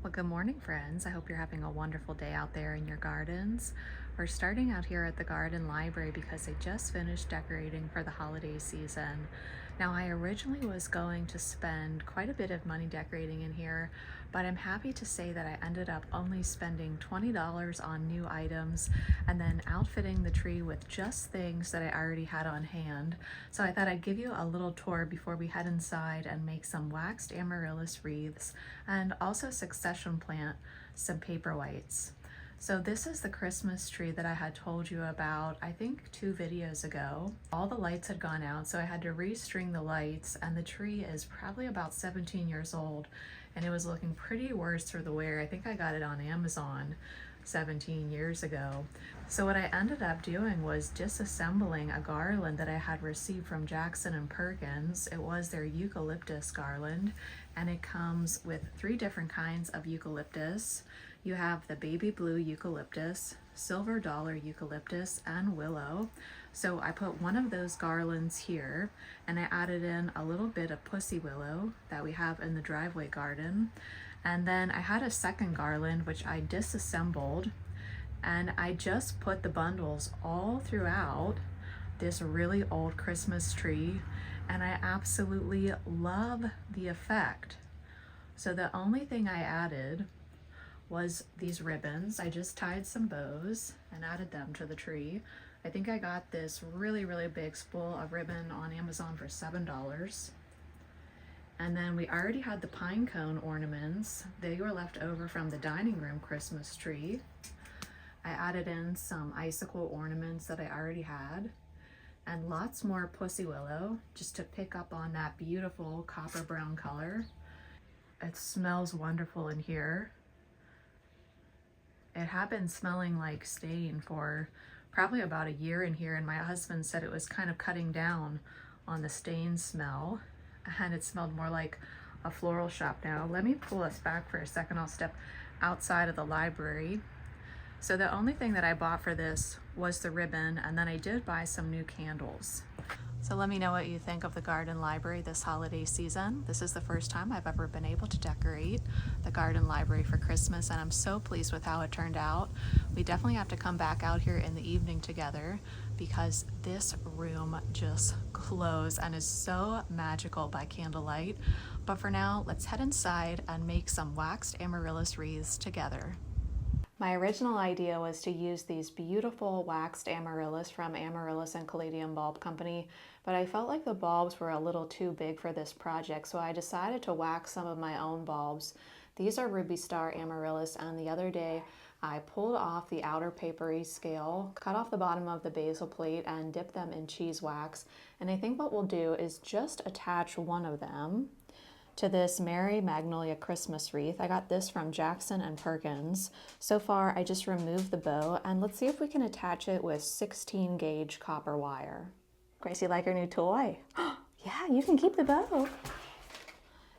Well, good morning, friends. I hope you're having a wonderful day out there in your gardens. We're starting out here at the garden library because I just finished decorating for the holiday season. Now, I originally was going to spend quite a bit of money decorating in here, but I'm happy to say that I ended up only spending $20 on new items and then outfitting the tree with just things that I already had on hand. So I thought I'd give you a little tour before we head inside and make some waxed amaryllis wreaths and also succession plant some paperwhites. So this is the Christmas tree that I had told you about, I think 2 videos ago. All the lights had gone out, so I had to restring the lights, and the tree is probably about 17 years old, and it was looking pretty worse for the wear. I think I got it on Amazon 17 years ago. So what I ended up doing was disassembling a garland that I had received from Jackson and Perkins. It was their eucalyptus garland, and it comes with 3 different kinds of eucalyptus. You have the baby blue eucalyptus, silver dollar eucalyptus, and willow. So I put one of those garlands here, and I added in a little bit of pussy willow that we have in the driveway garden. And then I had a second garland, which I disassembled, and I just put the bundles all throughout this really old Christmas tree, and I absolutely love the effect. So the only thing I added was these ribbons. I just tied some bows and added them to the tree. I think I got this really big spool of ribbon on Amazon for $7. And then we already had the pine cone ornaments. They were left over from the dining room Christmas tree. I added in some icicle ornaments that I already had, and lots more pussy willow just to pick up on that beautiful copper brown color. It smells wonderful in here. It had been smelling like stain for probably about a year in here, and my husband said it was kind of cutting down on the stain smell, and it smelled more like a floral shop now. Let me pull us back for a second. I'll step outside of the library. So the only thing that I bought for this was the ribbon, and then I did buy some new candles. So let me know what you think of the garden library this holiday season. This is the first time I've ever been able to decorate the garden library for Christmas, and I'm so pleased with how it turned out. We definitely have to come back out here in the evening together because this room just glows and is so magical by candlelight. But for now, let's head inside and make some waxed amaryllis wreaths together. My original idea was to use these beautiful waxed amaryllis from Amaryllis and Caladium Bulb Company, but I felt like the bulbs were a little too big for this project, so I decided to wax some of my own bulbs. These are Ruby Star Amaryllis, and the other day I pulled off the outer papery scale, cut off the bottom of the basil plate, and dipped them in cheese wax. And I think what we'll do is just attach one of them to this Merry Magnolia Christmas wreath. I got this from Jackson and Perkins. So far, I just removed the bow, and let's see if we can attach it with 16 gauge copper wire. Gracie, like her new toy? Yeah, you can keep the bow.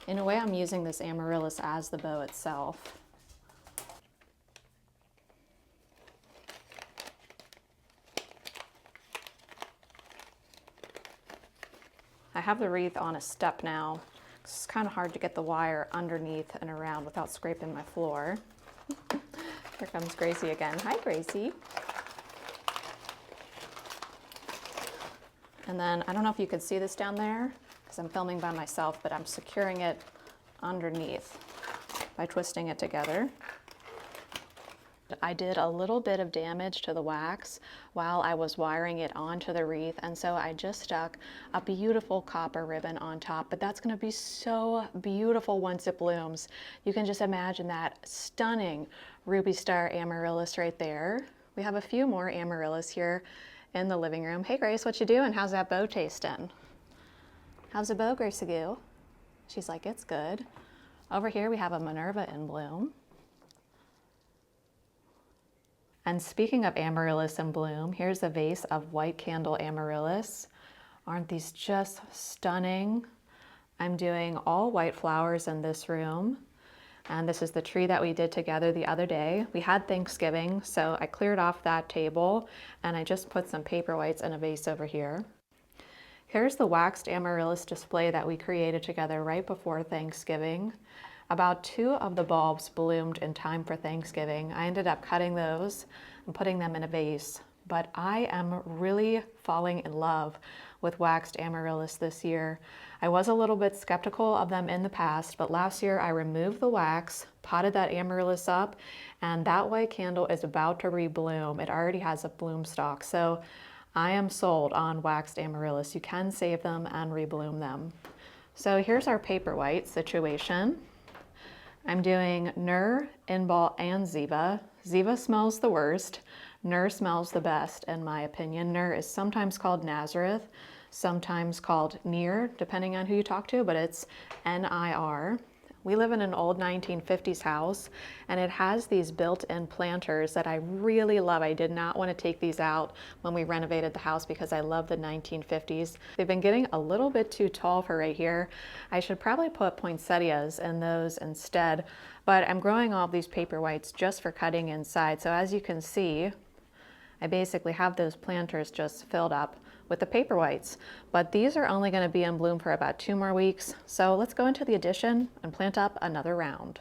In a way, I'm using this amaryllis as the bow itself. I have the wreath on a step now. It's kind of hard to get the wire underneath and around without scraping my floor. Here comes Gracie again. Hi, Gracie. And then, I don't know if you could see this down there because I'm filming by myself, but I'm securing it underneath by twisting it together. I did a little bit of damage to the wax while I was wiring it onto the wreath, and so I just stuck a beautiful copper ribbon on top, but that's going to be so beautiful once it blooms. You can just imagine that stunning Ruby Star Amaryllis right there. We have a few more amaryllis here in the living room. Hey Grace, what you doing? How's that bow tasting? How's the bow, Gracie Goo? She's like, it's good. Over here we have a Minerva in bloom. And speaking of amaryllis in bloom, here's a vase of white candle amaryllis. Aren't these just stunning? I'm doing all white flowers in this room. And this is the tree that we did together the other day. We had Thanksgiving, so I cleared off that table and I just put some Paperwhites in a vase over here. Here's the waxed amaryllis display that we created together right before Thanksgiving. About 2 of the bulbs bloomed in time for Thanksgiving. I ended up cutting those and putting them in a vase. But I am really falling in love with waxed amaryllis this year. I was a little bit skeptical of them in the past, but last year I removed the wax, potted that amaryllis up, and that white candle is about to rebloom. It already has a bloom stalk, so I am sold on waxed amaryllis. You can save them and rebloom them. So here's our Paperwhite situation. I'm doing Nur, Inbal, and Ziva. Ziva smells the worst. Nur smells the best, in my opinion. Nur is sometimes called Nazareth, sometimes called Nir, depending on who you talk to, but it's N-I-R. We live in an old 1950s house, and it has these built-in planters that I really love. I did not want to take these out when we renovated the house because I love the 1950s. They've been getting a little bit too tall for right here. I should probably put poinsettias in those instead, but I'm growing all these Paperwhites just for cutting inside. So as you can see, I basically have those planters just filled up with the Paperwhites, but these are only going to be in bloom for about 2 more weeks. So let's go into the addition and plant up another round.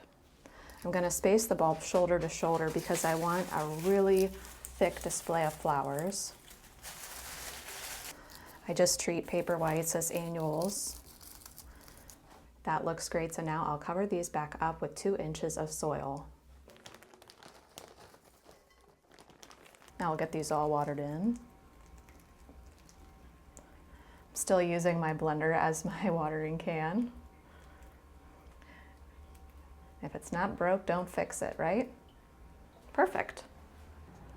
I'm going to space the bulb shoulder to shoulder because I want a really thick display of flowers. I just treat Paperwhites as annuals. That looks great. So now I'll cover these back up with 2 inches of soil. Now we'll get these all watered in. Still using my blender as my watering can. If it's not broke, don't fix it, right? Perfect.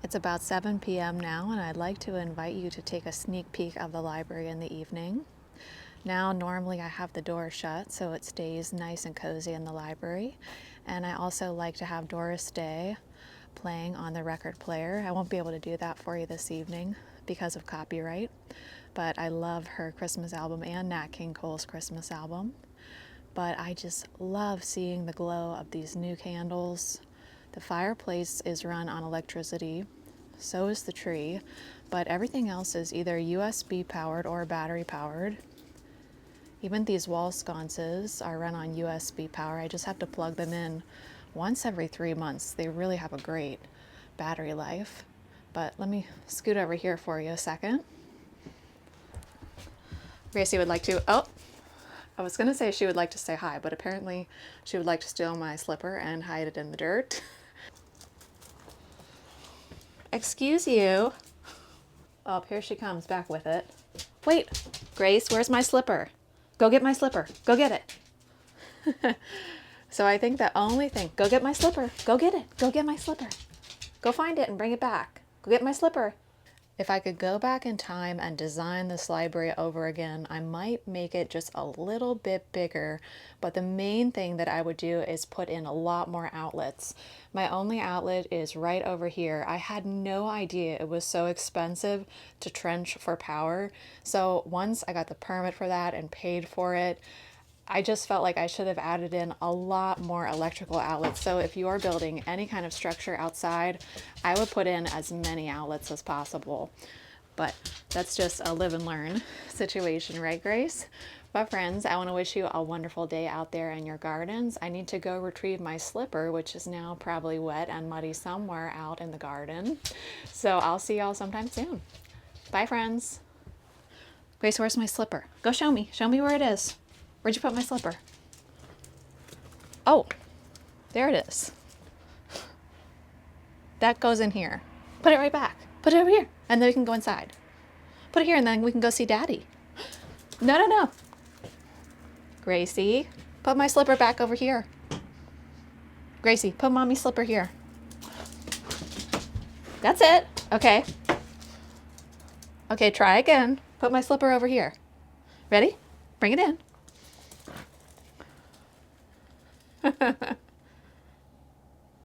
It's about 7 p.m. now, and I'd like to invite you to take a sneak peek of the library in the evening. Now, normally I have the door shut, so it stays nice and cozy in the library. And I also like to have Doris Day playing on the record player. I won't be able to do that for you this evening because of copyright, but I love her Christmas album and Nat King Cole's Christmas album. But I just love seeing the glow of these new candles. The fireplace is run on electricity, so is the tree, but everything else is either USB powered or battery powered. Even these wall sconces are run on USB power. I just have to plug them in once every 3 months. They really have a great battery life. But let me scoot over here for you a second. Gracie would like to, I was gonna say she would like to say hi, but apparently she would like to steal my slipper and hide it in the dirt. Excuse you. Oh, here she comes back with it. Wait, Grace, where's my slipper? Go get my slipper, go get it. So I think the only thing, go get my slipper, go get it, go get my slipper. Go find it and bring it back. Go get my slipper. If I could go back in time and design this library over again, I might make it just a little bit bigger, but the main thing that I would do is put in a lot more outlets. My only outlet is right over here. I had no idea it was so expensive to trench for power. So once I got the permit for that and paid for it, I just felt like I should have added in a lot more electrical outlets. So if you're building any kind of structure outside, I would put in as many outlets as possible. But that's just a live and learn situation, right, Grace? But friends, I want to wish you a wonderful day out there in your gardens. I need to go retrieve my slipper, which is now probably wet and muddy somewhere out in the garden. So I'll see y'all sometime soon. Bye, friends. Grace, where's my slipper? Go show me. Show me where it is. Where'd you put my slipper? Oh, there it is. That goes in here. Put it right back. Put it over here, and then we can go inside. Put it here, and then we can go see Daddy. No, no, no. Gracie, put my slipper back over here. Gracie, put Mommy's slipper here. That's it. Okay. Okay, try again. Put my slipper over here. Ready? Bring it in.